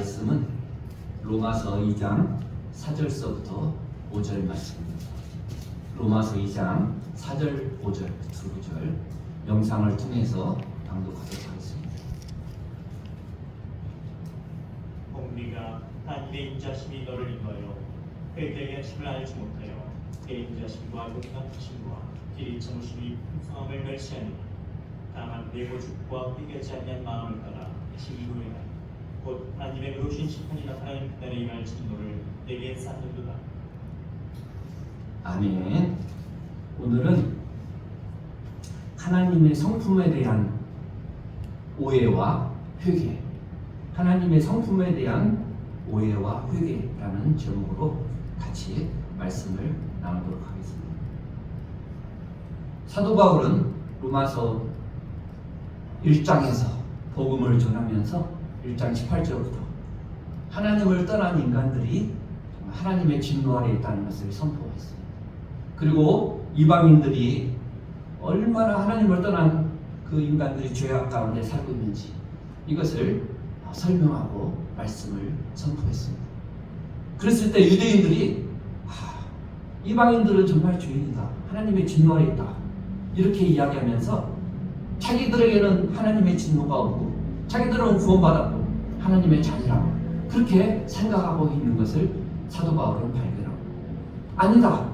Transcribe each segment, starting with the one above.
말씀은 로마서 2장 4절서부터 5절 말씀입니다. 로마서 2장 4절, 5절, 두 구절 영상을 통해서 방독하도록 하겠습니다. 공리가 한 개인자심이 너를 인하여 그의 양심을 알지 못하여 개인자심과 용납하심과 길이 정심이 풍성함을 멸시하니 다만 내 고집과 회개하지 아니한 마음을 따라 진노해라. 곧 하나님의 의로우신 심판이 나타나는 그날에 임할 진노를 내게 쌓는도다. 아멘. 오늘은 하나님의 성품에 대한 오해와 회개, 하나님의 성품에 대한 오해와 회개라는 제목으로 같이 말씀을 나누도록 하겠습니다. 사도 바울은 로마서 1장에서 복음을 전하면서 1장 18절부터 하나님을 떠난 인간들이 하나님의 진노 아래에 있다는 것을 선포했습니다. 그리고 이방인들이 얼마나 하나님을 떠난 그 인간들이 죄악 가운데 살고 있는지 이것을 설명하고 말씀을 선포했습니다. 그랬을 때 유대인들이 이방인들은 정말 죄인이다, 하나님의 진노 아래에 있다, 이렇게 이야기하면서 자기들에게는 하나님의 진노가 없고 자기들은 구원받았고 하나님의 자녀라고 그렇게 생각하고 있는 것을 사도 바울은 발견하고, 아니다,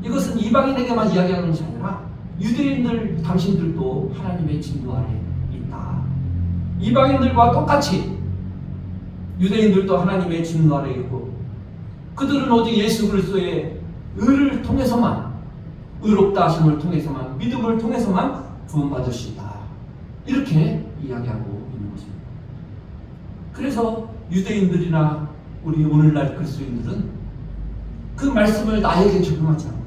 이것은 이방인에게만 이야기하는 것이 아니라 유대인들 당신들도 하나님의 진노 아래 있다. 이방인들과 똑같이 유대인들도 하나님의 진노 아래 있고 그들은 오직 예수 그리스도의 의를 통해서만, 의롭다 하심을 통해서만, 믿음을 통해서만 구원받을 수 있다, 이렇게 이야기하고 있는 것입니다. 그래서 유대인들이나 우리 오늘날 그리스도인들은 그 말씀을 나에게 적용하지 않고,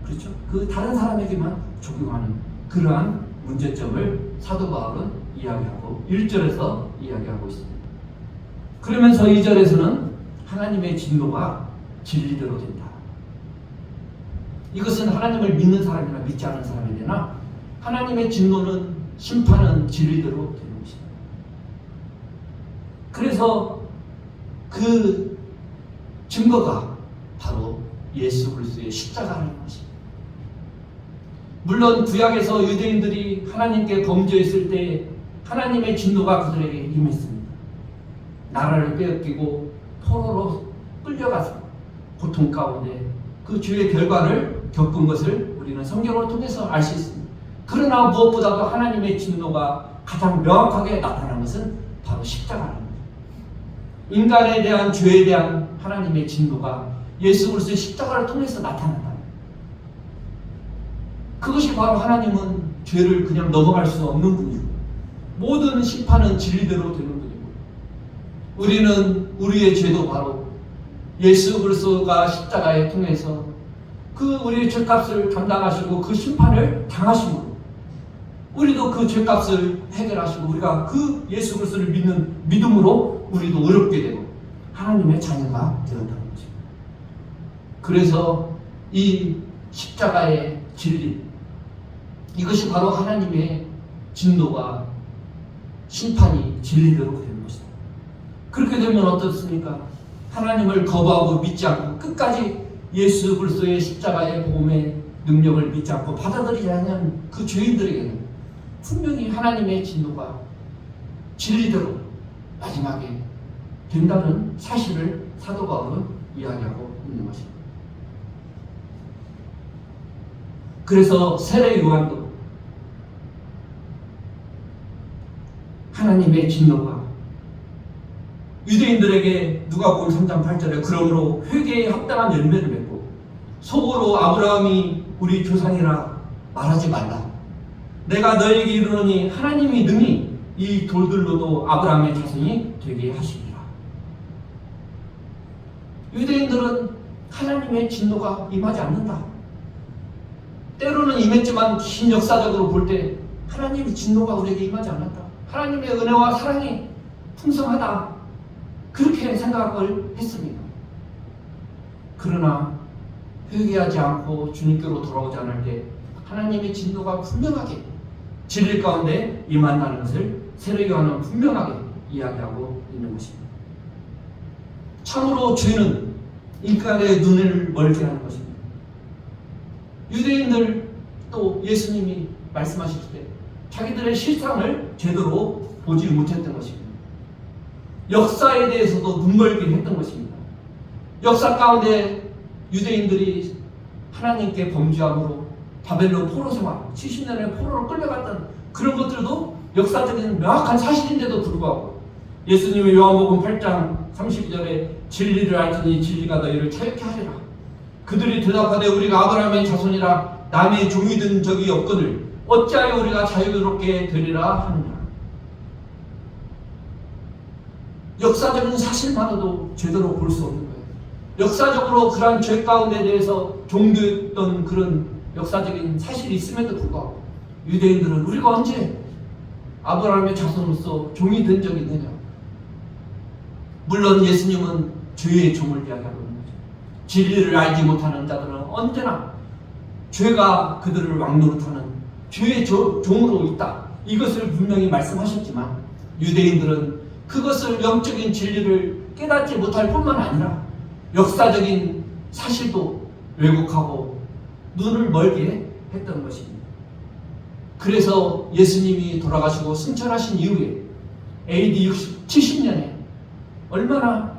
그렇죠? 그 다른 사람에게만 적용하는 그러한 문제점을 사도 바울은 이야기하고 1절에서 이야기하고 있습니다. 그러면서 2절에서는 하나님의 진노가 진리대로 된다. 이것은 하나님을 믿는 사람이나 믿지 않는 사람이 되나 하나님의 진노는, 심판은 진리대로 되는 것입니다. 그래서 그 증거가 바로 예수 그리스도의 십자가라는 것입니다. 물론 구약에서 유대인들이 하나님께 범죄했을 때 하나님의 진노가 그들에게 임했습니다. 나라를 빼앗기고 포로로 끌려가서 고통 가운데 그 죄의 결과를 겪은 것을 우리는 성경을 통해서 알 수 있습니다. 그러나 무엇보다도 하나님의 진노가 가장 명확하게 나타난 것은 바로 십자가입니다. 인간에 대한 죄에 대한 하나님의 진노가 예수 그리스도의 십자가를 통해서 나타난다. 그것이 바로 하나님은 죄를 그냥 넘어갈 수 없는 분이고 모든 심판은 진리대로 되는 분이고, 우리는 우리의 죄도 바로 예수 그리스도가 십자가에 통해서 그 우리의 죄값을 감당하시고 그 심판을 당하심으로 우리도 그 죄값을 해결하시고 우리가 그 예수 그리스도를 믿는 믿음으로 우리도 의롭게 되고 하나님의 자녀가 되었다는 거죠. 그래서 이 십자가의 진리, 이것이 바로 하나님의 진노가, 심판이 진리대로 되는 것입니다. 그렇게 되면 어떻습니까? 하나님을 거부하고 믿지 않고 끝까지 예수 그리스도의 십자가의 복음의 능력을 믿지 않고 받아들이지 않는 그 죄인들에게는 분명히 하나님의 진노가 진리대로 마지막에 된다는 사실을 사도 바울은 이야기하고 있는 것입니다. 그래서 세례 요한도 하나님의 진노가 유대인들에게 누가복음 3장 8절에 그러므로 회개에 합당한 열매를 맺고 속으로 아브라함이 우리 조상이라 말하지 말라. 내가 너에게 이르노니 하나님이 능히 이 돌들로도 아브라함의 자손이 되게 하시리라. 유대인들은 하나님의 진노가 임하지 않는다. 때로는 임했지만 긴 역사적으로 볼 때 하나님의 진노가 우리에게 임하지 않았다. 하나님의 은혜와 사랑이 풍성하다, 그렇게 생각을 했습니다. 그러나 회개하지 않고 주님께로 돌아오지 않을 때 하나님의 진노가 분명하게 진리 가운데 임한다는 것을 세례 요한은 분명하게 이야기하고 있는 것입니다. 참으로 죄는 인간의 눈을 멀게 하는 것입니다. 유대인들 또 예수님이 말씀하실 때 자기들의 실상을 제대로 보지 못했던 것입니다. 역사에 대해서도 눈멀게 했던 것입니다. 역사 가운데 유대인들이 하나님께 범죄함으로 바벨론 포로 생활, 70년의 포로로 끌려갔던 그런 것들도 역사적인 명확한 사실인데도 불구하고 예수님이 요한복음 8장 32절에 진리를 알더니 진리가 너희를 자유케 하리라. 그들이 대답하되 우리가 아브라함의 자손이라 남의 종이 된 적이 없거늘 어찌하여 우리가 자유롭게 되리라 하느냐. 역사적인 사실만으로도 제대로 볼 수 없는 거예요. 역사적으로 그러한 죄 가운데 대해서 종교했던 그런 역사적인 사실이 있음에도 불구하고 유대인들은 우리가 언제 아브라함의 자손으로서 종이 된 적이 있느냐. 물론 예수님은 죄의 종을 이야기하고 있는 거죠. 진리를 알지 못하는 자들은 언제나 죄가 그들을 왕노릇하는 죄의 종으로 있다. 이것을 분명히 말씀하셨지만 유대인들은 그것을 영적인 진리를 깨닫지 못할 뿐만 아니라 역사적인 사실도 왜곡하고 눈을 멀게 했던 것입니다. 그래서 예수님이 돌아가시고 승천하신 이후에 AD 70년에 얼마나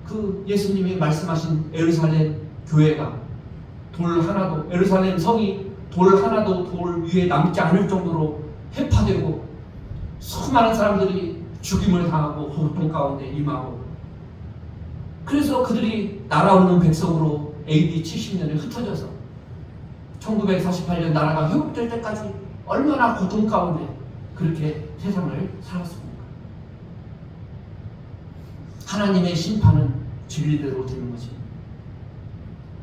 그 예수님이 말씀하신 예루살렘 교회가 돌 하나도, 예루살렘 성이 돌 하나도 돌 위에 남지 않을 정도로 해파되고 수많은 사람들이 죽임을 당하고 고통 가운데 임하고, 그래서 그들이 나라 없는 백성으로 AD 70년에 흩어져서 1948년 나라가 회복될 때까지 얼마나 고통 가운데 그렇게 세상을 살았습니까? 하나님의 심판은 진리대로 되는 것입니다.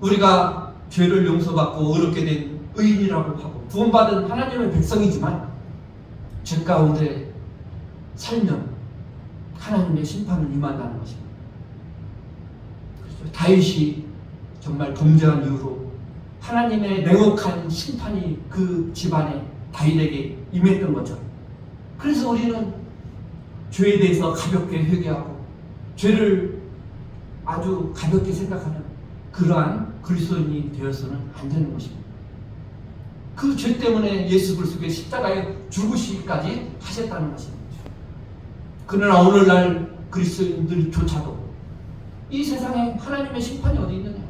우리가 죄를 용서받고 의롭게 된 의인이라고 하고 구원받은 하나님의 백성이지만 죄 가운데 살면 하나님의 심판은 임한다는 것입니다. 그래서 다윗이 정말 범죄한 이후로 하나님의 냉혹한 심판이 그 집안에 다윗에게 임했던 거죠. 그래서 우리는 죄에 대해서 가볍게 회개하고 죄를 아주 가볍게 생각하는 그러한 그리스도인이 되어서는 안 되는 것입니다. 그 죄 때문에 예수 그리스도의 십자가에 죽으시기까지 하셨다는 것입니다. 그러나 오늘날 그리스도인들조차도 이 세상에 하나님의 심판이 어디 있느냐?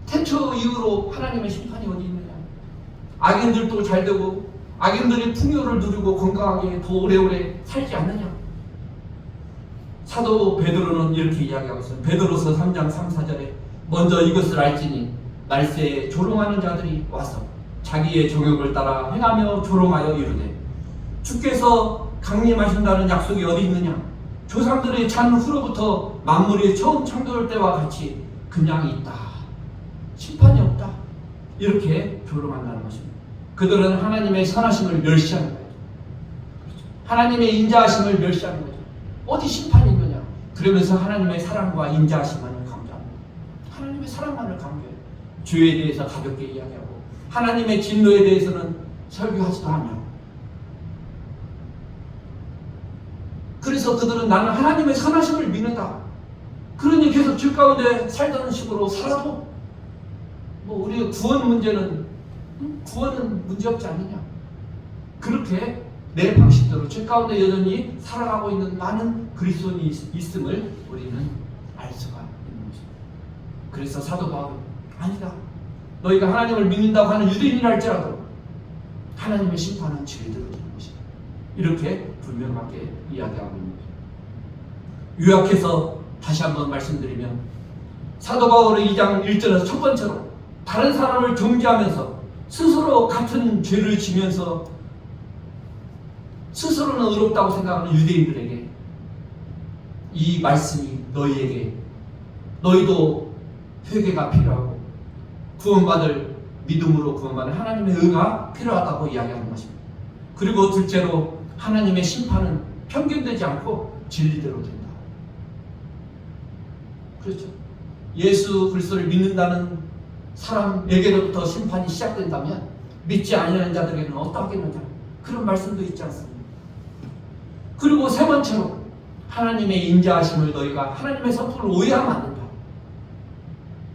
태초 이후로 하나님의 심판이 어디 있느냐? 악인들도 잘되고 악인들이 풍요를 누리고 건강하게 더 오래오래 살지 않느냐? 사도 베드로는 이렇게 이야기하고 있어요. 베드로서 3장 3, 4절에 먼저 이것을 알지니 말세에 조롱하는 자들이 와서 자기의 정욕을 따라 행하며 조롱하여 이르되 주께서 강림하신다는 약속이 어디 있느냐? 조상들의 잔 후로부터 만물이 처음 창조될 때와 같이 그냥 있다. 심판이 없다. 이렇게 조롱한다는 것입니다. 그들은 하나님의 선하심을 멸시하는 거예요. 하나님의 인자하심을 멸시하는 거죠. 어디 심판이 있느냐? 그러면서 하나님의 사랑과 인자하심만을 강조합니다. 하나님의 사랑만을 강조해요. 죄에 대해서 가볍게 이야기하고 하나님의 진노에 대해서는 설교하지도 않아요. 그래서 그들은 나는 하나님의 선하심을 믿는다. 그러니 계속 죄 가운데 살던 식으로 살아도 뭐 우리의 구원 문제는 구원은 문제없지 않느냐. 그렇게 내 방식대로 죄 가운데 여전히 살아가고 있는 많은 그리스도인이 있음을 우리는 알 수가 있는 것입니다. 그래서 사도 바울은 아니다. 너희가 하나님을 믿는다고 하는 유대인이라 할지라도 하나님의 심판은 진리대로 되는 것이다. 이렇게 분명하게 이야기하고 있는 것입니다. 요약해서 다시 한번 말씀드리면 사도 바울의 2장 1절에서 첫 번째로 다른 사람을 정죄하면서 스스로 같은 죄를 지면서 스스로는 의롭다고 생각하는 유대인들에게 이 말씀이 너희에게 너희도 회개가 필요하고 구원받을 믿음으로 구원받는 하나님의 의가 필요하다고 이야기하는 것입니다. 그리고 둘째로 하나님의 심판은 편견되지 않고 진리대로 된다. 그렇죠. 예수 그리스도를 믿는다는 사람에게로부터 심판이 시작된다면 믿지 아니하는 자들에게는 어떠하겠느냐. 그런 말씀도 있지 않습니까? 그리고 세 번째로 하나님의 인자하심을 너희가 하나님의 성품을 오해하면 안 된다.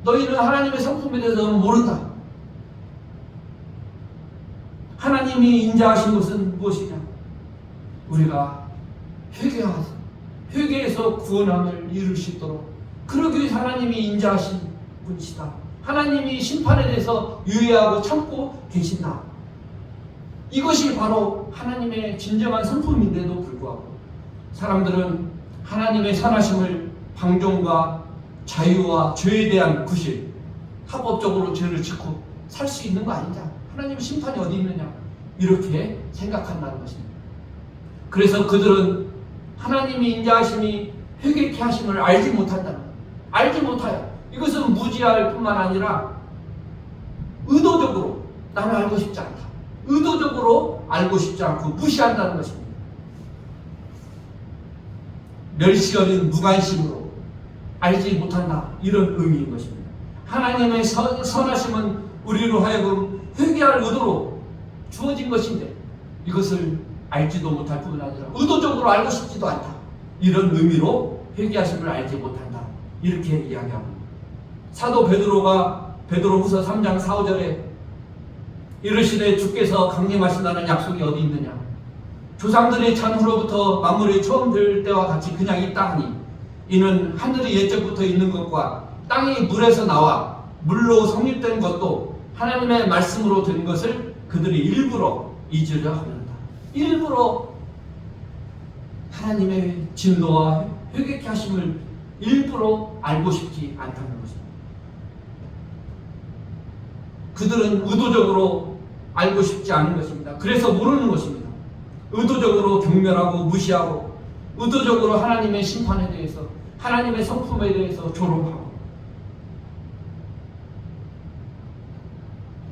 너희는 하나님의 성품에 대해서 모른다. 하나님이 인자하신 것은 무엇이냐? 우리가 회개해서 구원함을 이룰 수 있도록 그러기 위해 하나님이 인자하신 분이시다. 하나님이 심판에 대해서 유예하고 참고 계신다. 이것이 바로 하나님의 진정한 성품인데도 불구하고 사람들은 하나님의 선하심을 방종과 자유와 죄에 대한 구실, 합법적으로 죄를 짓고 살 수 있는 거 아니냐? 하나님의 심판이 어디 있느냐? 이렇게 생각한다는 것입니다. 그래서 그들은 하나님이 인자하심이 회개케 하심을 알지 못한다는 거예요. 알지 못하여. 이것은 무지할 뿐만 아니라 의도적으로 나는 알고 싶지 않다. 의도적으로 알고 싶지 않고 무시한다는 것입니다. 멸시 어린 무관심으로 알지 못한다. 이런 의미인 것입니다. 하나님의 선하심은 우리로 하여금 회개할 의도로 주어진 것인데 이것을 알지도 못할 뿐만 아니라 의도적으로 알고 싶지도 않다. 이런 의미로 회개하심을 알지 못한다. 이렇게 이야기합니다. 사도 베드로가 베드로후서 3장 4, 5절에 이르시되 주께서 강림하신다는 약속이 어디 있느냐? 조상들의 잔후로부터 만물이 처음 될 때와 같이 그냥 있다 하니 이는 하늘이 옛적부터 있는 것과 땅이 물에서 나와 물로 성립된 것도 하나님의 말씀으로 된 것을 그들이 일부러 잊으려 하는다. 일부러 하나님의 진노와 회개케 하심을 일부러 알고 싶지 않다는 것입니다. 그들은 의도적으로 알고 싶지 않은 것입니다. 그래서 모르는 것입니다. 의도적으로 경멸하고 무시하고 의도적으로 하나님의 심판에 대해서 하나님의 성품에 대해서 조롱하고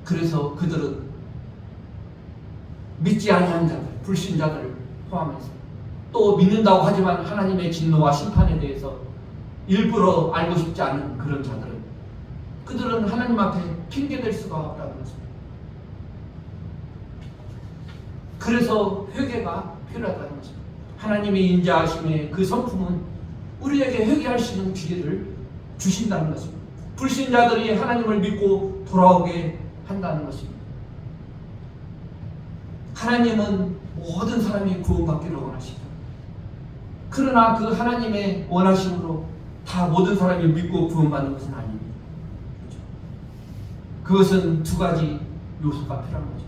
그래서 그들은 믿지 아니하는 자들, 불신자들을 포함해서 또 믿는다고 하지만 하나님의 진노와 심판에 대해서 일부러 알고 싶지 않은 그런 자들은 그들은 하나님 앞에 핑계댈 수가 없다는 것입니다. 그래서 회개가 필요하다는 것입니다. 하나님의 인자하심의 그 성품은 우리에게 회개할 수 있는 기회를 주신다는 것입니다. 불신자들이 하나님을 믿고 돌아오게 한다는 것입니다. 하나님은 모든 사람이 구원받기를 원하시죠. 그러나 그 하나님의 원하심으로 다 모든 사람이 믿고 구원받는 것은 아닙니다. 그렇죠? 그것은 두 가지 요소가 필요한 거죠.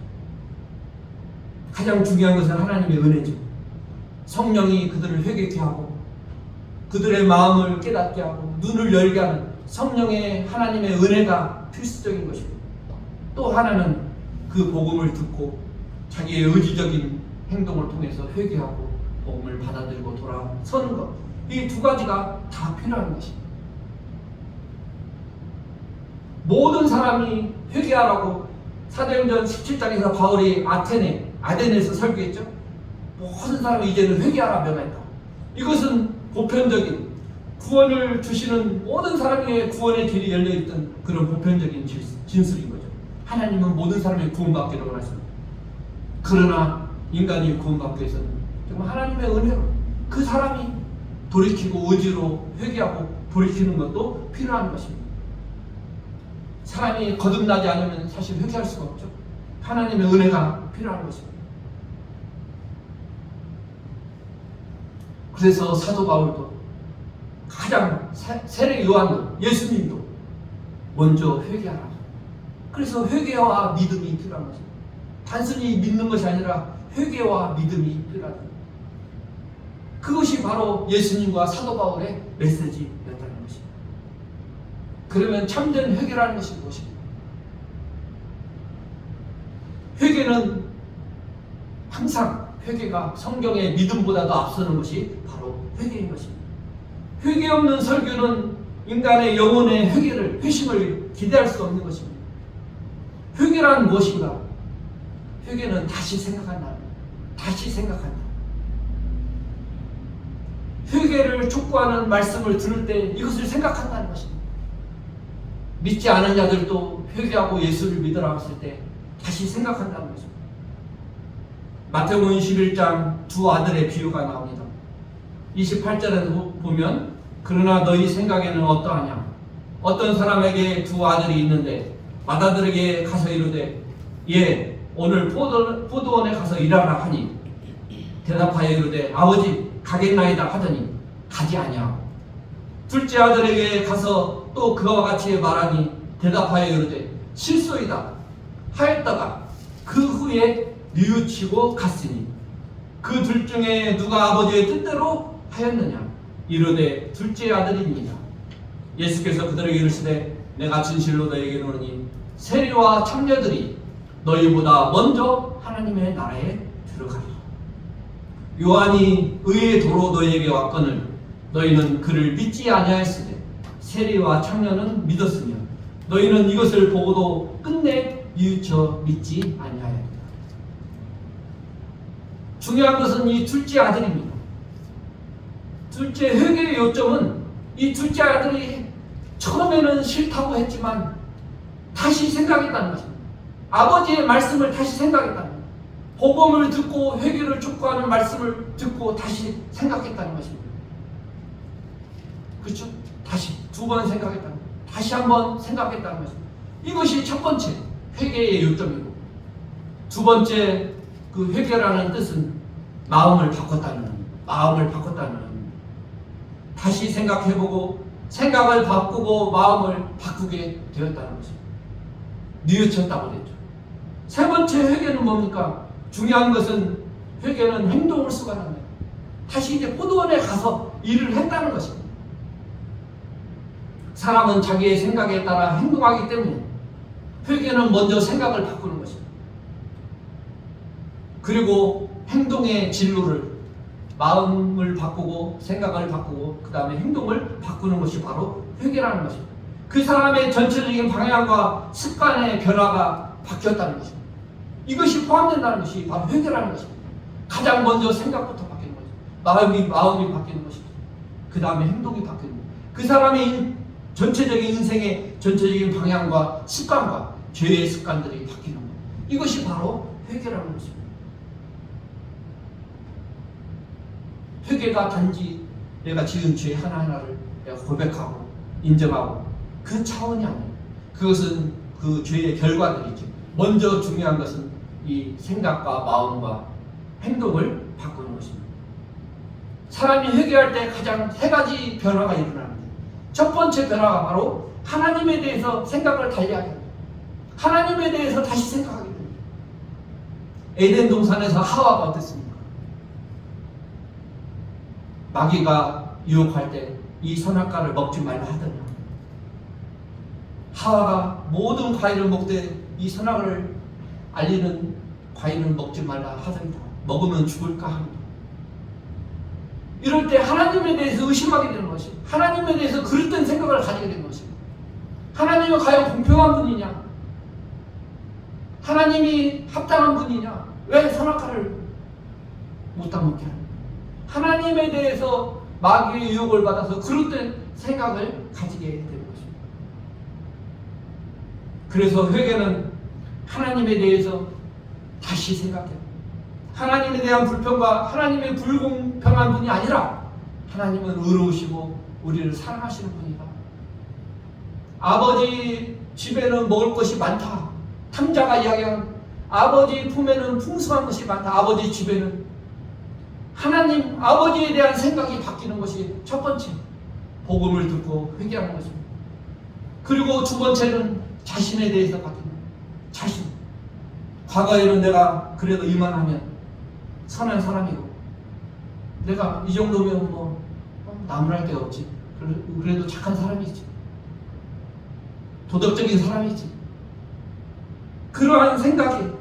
가장 중요한 것은 하나님의 은혜죠. 성령이 그들을 회개케 하고 그들의 마음을 깨닫게 하고 눈을 열게 하는 성령의 하나님의 은혜가 필수적인 것입니다. 또 하나는 그 복음을 듣고 자기의 의지적인 행동을 통해서 회개하고 복음을 받아들이고 돌아서는 것. 이 두 가지가 다 필요한 것입니다. 모든 사람이 회개하라고 사도행전 17장에서 바울이 아덴에서 설교했죠. 모든 사람이 이제는 회개하라 명했다. 이것은 보편적인 구원을 주시는 모든 사람에게 구원의 길이 열려있던 그런 보편적인 진술인 거죠. 하나님은 모든 사람이 구원받기를 원하십니다. 그러나 인간이 구원받기 위해서는 정말 하나님의 은혜로 그 사람이 돌이키고 의지로 회개하고 돌이키는 것도 필요한 것입니다. 사람이 거듭나지 않으면 사실 회개할 수가 없죠. 하나님의 은혜가 필요한 것입니다. 그래서 사도 바울도 가장 세례 요한도 예수님도 먼저 회개하라. 그래서 회개와 믿음이 필요한 것입니다. 단순히 믿는 것이 아니라 회개와 믿음이 필요합니다. 그것이 바로 예수님과 사도 바울의 메시지였다는 것입니다. 그러면 참된 회개라는 것이 무엇입니까? 회개는 항상 회개가 성경의 믿음보다도 앞서는 것이 바로 회개인 것입니다. 회개 없는 설교는 인간의 영혼의 회심을 기대할 수 없는 것입니다. 회개란 무엇인가? 회개는 다시 생각한다. 다시 생각한다. 회개를 촉구하는 말씀을 들을 때 이것을 생각한다는 것입니다. 믿지 않은 자들도 회개하고 예수를 믿으라고 했을 때 다시 생각한다는 것입니다. 마태복음 21장 두 아들의 비유가 나옵니다. 28절에서 보면 그러나 너희 생각에는 어떠하냐? 어떤 사람에게 두 아들이 있는데 맏아들에게 가서 이르되 예 오늘 포도원에 가서 일하라 하니 대답하여 이르되 아버지 가겠나이다 하더니 가지 아니하고 둘째 아들에게 가서 또 그와 같이 말하니 대답하여 이르되 실소이다 하였다가 그 후에 뉘우치고 갔으니 그 둘 중에 누가 아버지의 뜻대로 하였느냐? 이르되 둘째 아들입니다. 예수께서 그들에게 이르시되 내가 진실로 너희에게 이르노니 세리와 창녀들이 너희보다 먼저 하나님의 나라에 들어가리라. 요한이 의의 도로 너희에게 왔거늘 너희는 그를 믿지 아니하였으되 세리와 창녀는 믿었으며 너희는 이것을 보고도 끝내 뉘우쳐 믿지 아니하였다. 중요한 것은 이 둘째 아들입니다. 둘째 회개의 요점은 이 둘째 아들이 처음에는 싫다고 했지만 다시 생각했다는 것입니다. 아버지의 말씀을 다시 생각했다는 것입니다. 복음을 듣고 회개를 촉구하는 말씀을 듣고 다시 생각했다는 것입니다. 그렇죠? 다시 두 번 생각했다는 것입니다. 다시 한번 생각했다는 것입니다. 이것이 첫 번째 회개의 요점이고 두 번째 그 회개라는 뜻은 마음을 바꿨다는 다시 생각해보고 생각을 바꾸고 마음을 바꾸게 되었다는 것입니다. 뉘우쳤다고 그랬죠. 세 번째 회개는 뭡니까? 중요한 것은 회개는 행동을 수반합니다. 다시 이제 포도원에 가서 일을 했다는 것입니다. 사람은 자기의 생각에 따라 행동하기 때문에 회개는 먼저 생각을 바꾸는 것입니다. 그리고 행동의 진로를 마음을 바꾸고 생각을 바꾸고 그 다음에 행동을 바꾸는 것이 바로 회개라는 것입니다. 그 사람의 전체적인 방향과 습관의 변화가 바뀌었다는 것입니다. 이것이 포함된다는 것이 바로 회개라는 것입니다. 가장 먼저 생각부터 바뀌는 것입니다. 마음이 바뀌는 것입니다. 그 다음에 행동이 바뀌는 것입니다. 그 사람의 전체적인 인생의 전체적인 방향과 습관과 죄의 습관들이 바뀌는 것. 이것이 바로 회개라는 것입니다. 회개가 단지 내가 지은 죄 하나하나를 내가 고백하고 인정하고 그 차원이 아니에요. 그것은 그 죄의 결과들이죠. 먼저 중요한 것은 이 생각과 마음과 행동을 바꾸는 것입니다. 사람이 회개할 때 가장 세 가지 변화가 일어납니다. 첫 번째 변화가 바로 하나님에 대해서 생각을 달리하게 됩니다. 하나님에 대해서 다시 생각하게 됩니다. 에덴 동산에서 하와가 어땠습니까? 마귀가 유혹할 때 이 선악과를 먹지 말라 하더냐. 하와가 모든 과일을 먹되 이 선악을 알리는 과일을 먹지 말라 하더니라. 먹으면 죽을까 합니다. 이럴 때 하나님에 대해서 의심하게 되는 것입니다. 하나님에 대해서 그릇된 생각을 가지게 되는 것입니다. 하나님은 과연 공평한 분이냐? 하나님이 합당한 분이냐? 왜 선악과를 못 따먹게 하냐? 하나님에 대해서 마귀의 유혹을 받아서 그릇된 생각을 가지게 되는 것입니다. 그래서 회개는 하나님에 대해서 다시 생각해요. 하나님에 대한 불평과 하나님의 불공평한 분이 아니라 하나님은 의로우시고 우리를 사랑하시는 분이다. 아버지 집에는 먹을 것이 많다. 탐자가 이야기한 아버지 품에는 풍성한 것이 많다. 아버지 집에는 하나님 아버지에 대한 생각이 바뀌는 것이 첫 번째 복음을 듣고 회개하는 것입니다. 그리고 두 번째는 자신에 대해서 바뀌는 거예요. 자신. 과거에는 내가 그래도 이만하면 선한 사람이고 내가 이 정도면 뭐 나무랄 데가 없지. 그래도 착한 사람이지. 도덕적인 사람이지. 그러한 생각이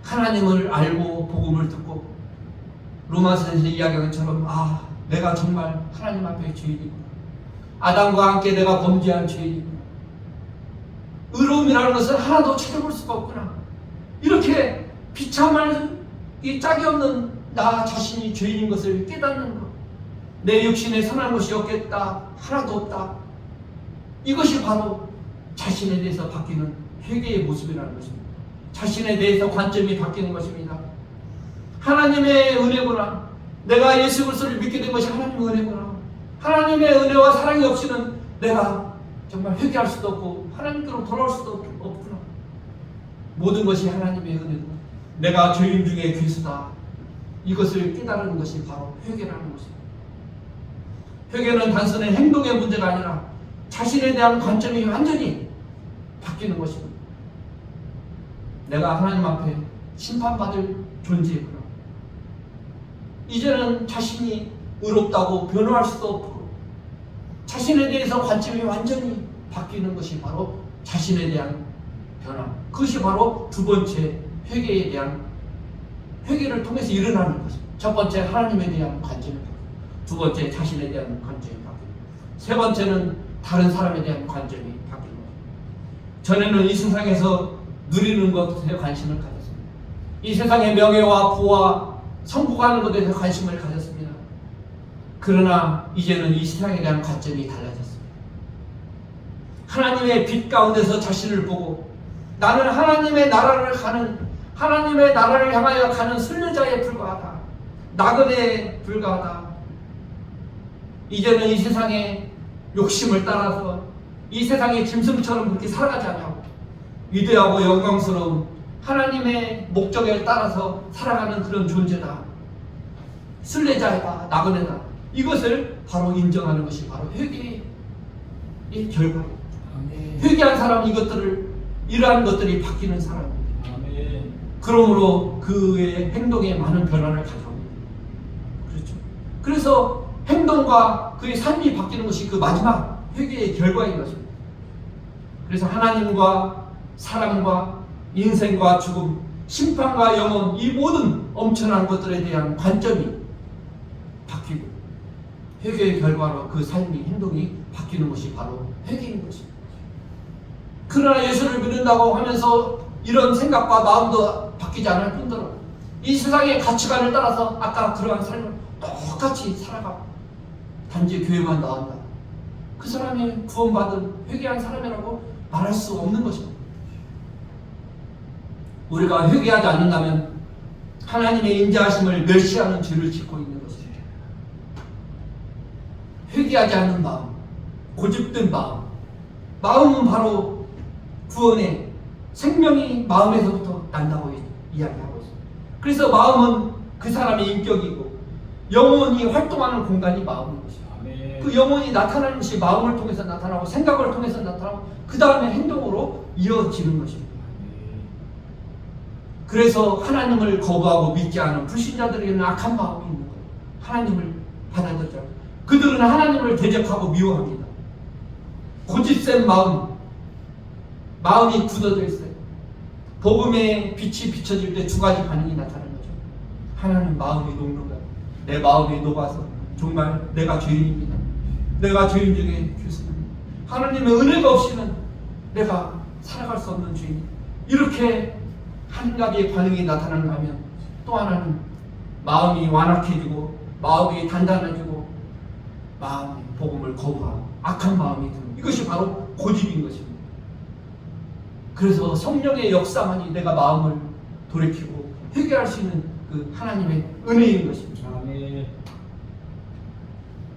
하나님을 알고 복음을 듣고 로마서에서 이야기한 것처럼 내가 정말 하나님 앞에 죄인이구나. 아담과 함께 내가 범죄한 죄인이구나. 의로움이라는 것을 하나도 찾아볼 수가 없구나. 이렇게 비참할 이 짝이 없는 나 자신이 죄인인 것을 깨닫는 것. 내 육신에 선한 것이 없겠다. 하나도 없다. 이것이 바로 자신에 대해서 바뀌는 회개의 모습이라는 것입니다. 자신에 대해서 관점이 바뀌는 것입니다. 하나님의 은혜구나. 내가 예수 그리스도를 믿게 된 것이 하나님의 은혜구나. 하나님의 은혜와 사랑이 없이는 내가 정말 회개할 수도 없고 하나님께로 돌아올 수도 없구나. 모든 것이 하나님의 은혜구나. 내가 죄인 중에 괴수다. 이것을 깨달은 것이 바로 회개라는 것입니다. 회개는 단순히 행동의 문제가 아니라 자신에 대한 관점이 완전히 바뀌는 것입니다. 내가 하나님 앞에 심판받을 존재구나. 이제는 자신이 의롭다고 변호할 수도 없고 자신에 대해서 관점이 완전히 바뀌는 것이 바로 자신에 대한 변화. 그것이 바로 두 번째 회개에 대한 회개를 통해서 일어나는 것입니다. 첫 번째 하나님에 대한 관점이 바뀌고 두 번째 자신에 대한 관점이 바뀌고 세 번째는 다른 사람에 대한 관점이 바뀌는 것입니다. 전에는 이 세상에서 누리는 것에 관심을 가졌습니다. 이 세상의 명예와 부와 성공하는 것에 대해서 관심을 가졌습니다. 그러나 이제는 이 세상에 대한 관점이 달라졌습니다. 하나님의 빛 가운데서 자신을 보고 나는 하나님의 나라를 향하여 가는 순례자에 불과하다. 나그네에 불과하다. 이제는 이 세상의 욕심을 따라서 이 세상의 짐승처럼 그렇게 살아가지 않냐고 위대하고 영광스러운 하나님의 목적에 따라서 살아가는 그런 존재다. 순례자이다. 나그네다. 이것을 바로 인정하는 것이 바로 회개의 결과입니다. 회개한 사람은 이러한 것들이 바뀌는 사람입니다. 그러므로 그의 행동에 많은 변화를 가져옵니다. 그렇죠. 그래서 행동과 그의 삶이 바뀌는 것이 그 마지막 회개의 결과인 것입니다. 그래서 하나님과 사랑과 인생과 죽음, 심판과 영원 이 모든 엄청난 것들에 대한 관점이 바뀌고 회개의 결과로 그 삶이 행동이 바뀌는 것이 바로 회개인 것입니다. 그러나 예수를 믿는다고 하면서 이런 생각과 마음도 바뀌지 않을 뿐더러 이 세상의 가치관을 따라서 아까 그러한 삶을 똑같이 살아가고 단지 교회만 나온다. 그 사람이 구원받은 회개한 사람이라고 말할 수 없는 것입니다. 우리가 회개하지 않는다면 하나님의 인자하심을 멸시하는 죄를 짓고 있는 것입니다. 회개하지 않는 마음, 고집된 마음은 바로 구원의 생명이 마음에서부터 난다고 이야기하고 있습니다. 그래서 마음은 그 사람의 인격이고 영혼이 활동하는 공간이 마음인 것입니다. 그 영혼이 나타나는 것이 마음을 통해서 나타나고 생각을 통해서 나타나고 그 다음에 행동으로 이어지는 것입니다. 그래서 하나님을 거부하고 믿지 않은 불신자들에게는 악한 마음이 있는 거예요. 하나님을 받아들이지 않고 그들은 하나님을 대적하고 미워합니다. 고집센 마음이 굳어져 있어요. 복음의 빛이 비춰질 때 두 가지 반응이 나타나는 거죠. 하나는 마음이 녹는 거예요. 내 마음이 녹아서 정말 내가 죄인입니다. 내가 죄인 중에 죄수입니다. 하나님의 은혜가 없이는 내가 살아갈 수 없는 죄인. 이렇게 한 가지의 반응이 나타나는가 하면 또 하나는 마음이 완악해지고 마음이 단단해지고 마음이 복음을 거부하고 악한 마음이 드는 이것이 바로 고집인 것입니다. 그래서 성령의 역사만이 내가 마음을 돌이키고 회개할 수 있는 그 하나님의 은혜인 것입니다. 아멘.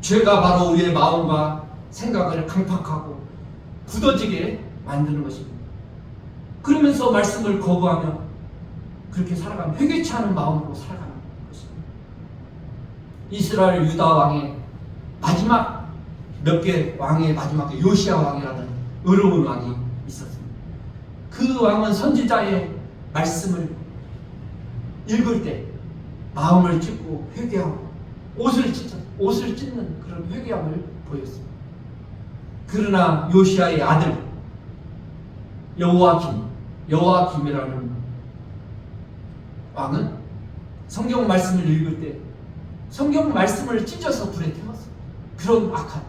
죄가 바로 우리의 마음과 생각을 강팍하고 굳어지게 만드는 것입니다. 그러면서 말씀을 거부하며 그렇게 살아가는 회개치 않은 마음으로 살아가는 것입니다. 이스라엘 유다 왕의 마지막 몇 개 왕의 마지막에 요시야 왕이라는 의로운 왕이 있었습니다. 그 왕은 선지자의 말씀을 읽을 때 마음을 찢고 회개하고 옷을 찢는 그런 회개함을 보였습니다. 그러나 요시야의 아들 여호와김이라는 왕은 성경 말씀을 읽을 때 성경 말씀을 찢어서 불에 태웠어요. 그런 악한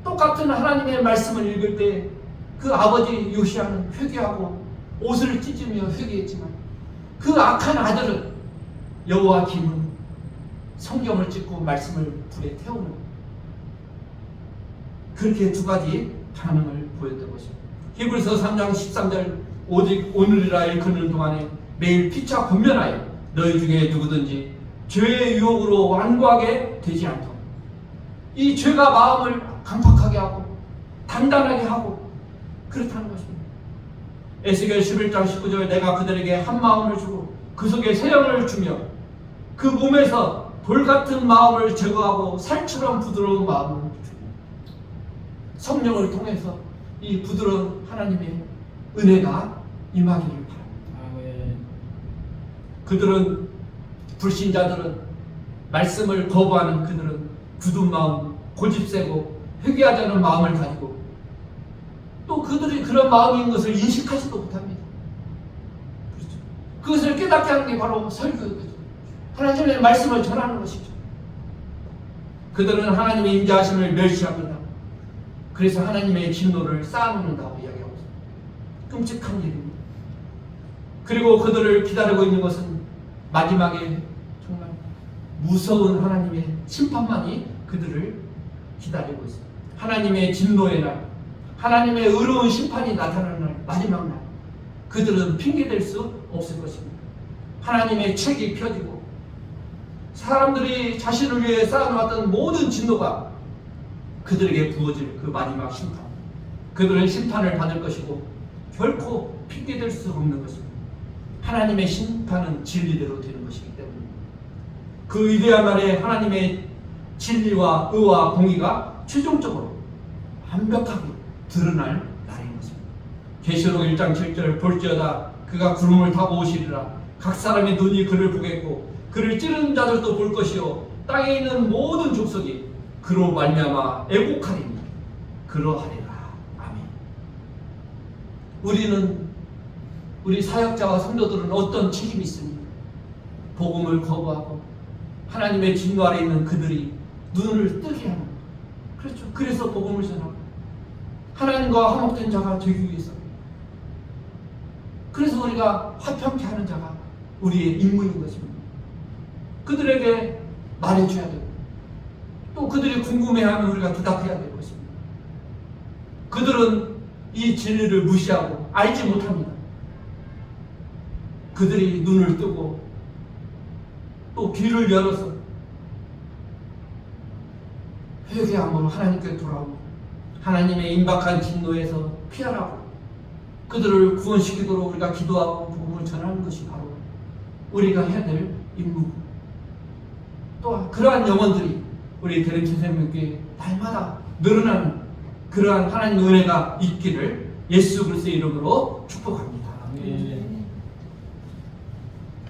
똑같은 하나님의 말씀을 읽을 때 그 아버지 요시야는 회개하고 옷을 찢으며 회개했지만 그 악한 아들은 여호와김은 성경을 찢고 말씀을 불에 태우는 그렇게 두 가지 반응을 보였던 것입니다. 히브리서 3장 13절 오직 오늘이라 일컫는 동안에 매일 피차 권면하여 너희 중에 누구든지 죄의 유혹으로 완고하게 되지 않도록. 이 죄가 마음을 강팍하게 하고 단단하게 하고 그렇다는 것입니다. 에스겔 11장 19절 내가 그들에게 한 마음을 주고 그 속에 새 영을 주며 그 몸에서 돌 같은 마음을 제거하고 살처럼 부드러운 마음을 주고 성령을 통해서 이 부드러운 하나님의 은혜가 임하기를 바랍니다. 그들은 불신자들은 말씀을 거부하는 그들은 굳은 마음, 고집세고 회개하지 않은 마음을 가지고 또 그들이 그런 마음인 것을 인식하지도 못합니다. 그렇죠. 그것을 깨닫게 하는 게 바로 설교거든요. 하나님의 말씀을 전하는 것이죠. 그들은 하나님의 임재하심을 멸시합니다. 그래서 하나님의 진노를 쌓아놓는다고 이야기하고 있습니다. 끔찍한 일입니다. 그리고 그들을 기다리고 있는 것은 마지막에 정말 무서운 하나님의 심판만이 그들을 기다리고 있습니다. 하나님의 진노의 날, 하나님의 의로운 심판이 나타나는 날, 마지막 날, 그들은 핑계댈 수 없을 것입니다. 하나님의 책이 펴지고 사람들이 자신을 위해 쌓아놓았던 모든 진노가 그들에게 부어질 그 마지막 심판, 그들은 심판을 받을 것이고 결코 핑계댈 수 없는 것입니다. 하나님의 심판은 진리대로 되는 것이기 때문입니다. 그 위대한 날에 하나님의 진리와 의와 공의가 최종적으로 완벽하게 드러날 날인 것입니다. 계시록 1장 7절 볼지어다 그가 구름을 타고 오시리라 각 사람의 눈이 그를 보겠고 그를 찌르는 자들도 볼 것이요 땅에 있는 모든 족속이 그로 말미암아 애곡하리니 그러하리라. 아멘. 우리 사역자와 성도들은 어떤 책임이 있습니까? 복음을 거부하고 하나님의 진노 아래 있는 그들이 눈을 뜨게 하는 것. 그렇죠. 그래서 복음을 전하고 하나님과 화목된 자가 되기 위해서. 그래서 우리가 화평케 하는 자가 우리의 임무인 것입니다. 그들에게 말해줘야 되고 또 그들이 궁금해하면 우리가 대답해야 될 것입니다. 그들은 이 진리를 무시하고 알지 못합니다. 그들이 눈을 뜨고 또 귀를 열어서 회개함으로 하나님께 돌아오고 하나님의 임박한 진노에서 피하라고 그들을 구원시키도록 우리가 기도하고 복음을 전하는 것이 바로 우리가 해야 될 임무고, 또 그러한 영혼들이 우리 대림 선생님께 날마다 늘어나는 그러한 하나님의 은혜가 있기를 예수 그리스도의 이름으로 축복합니다. 아멘.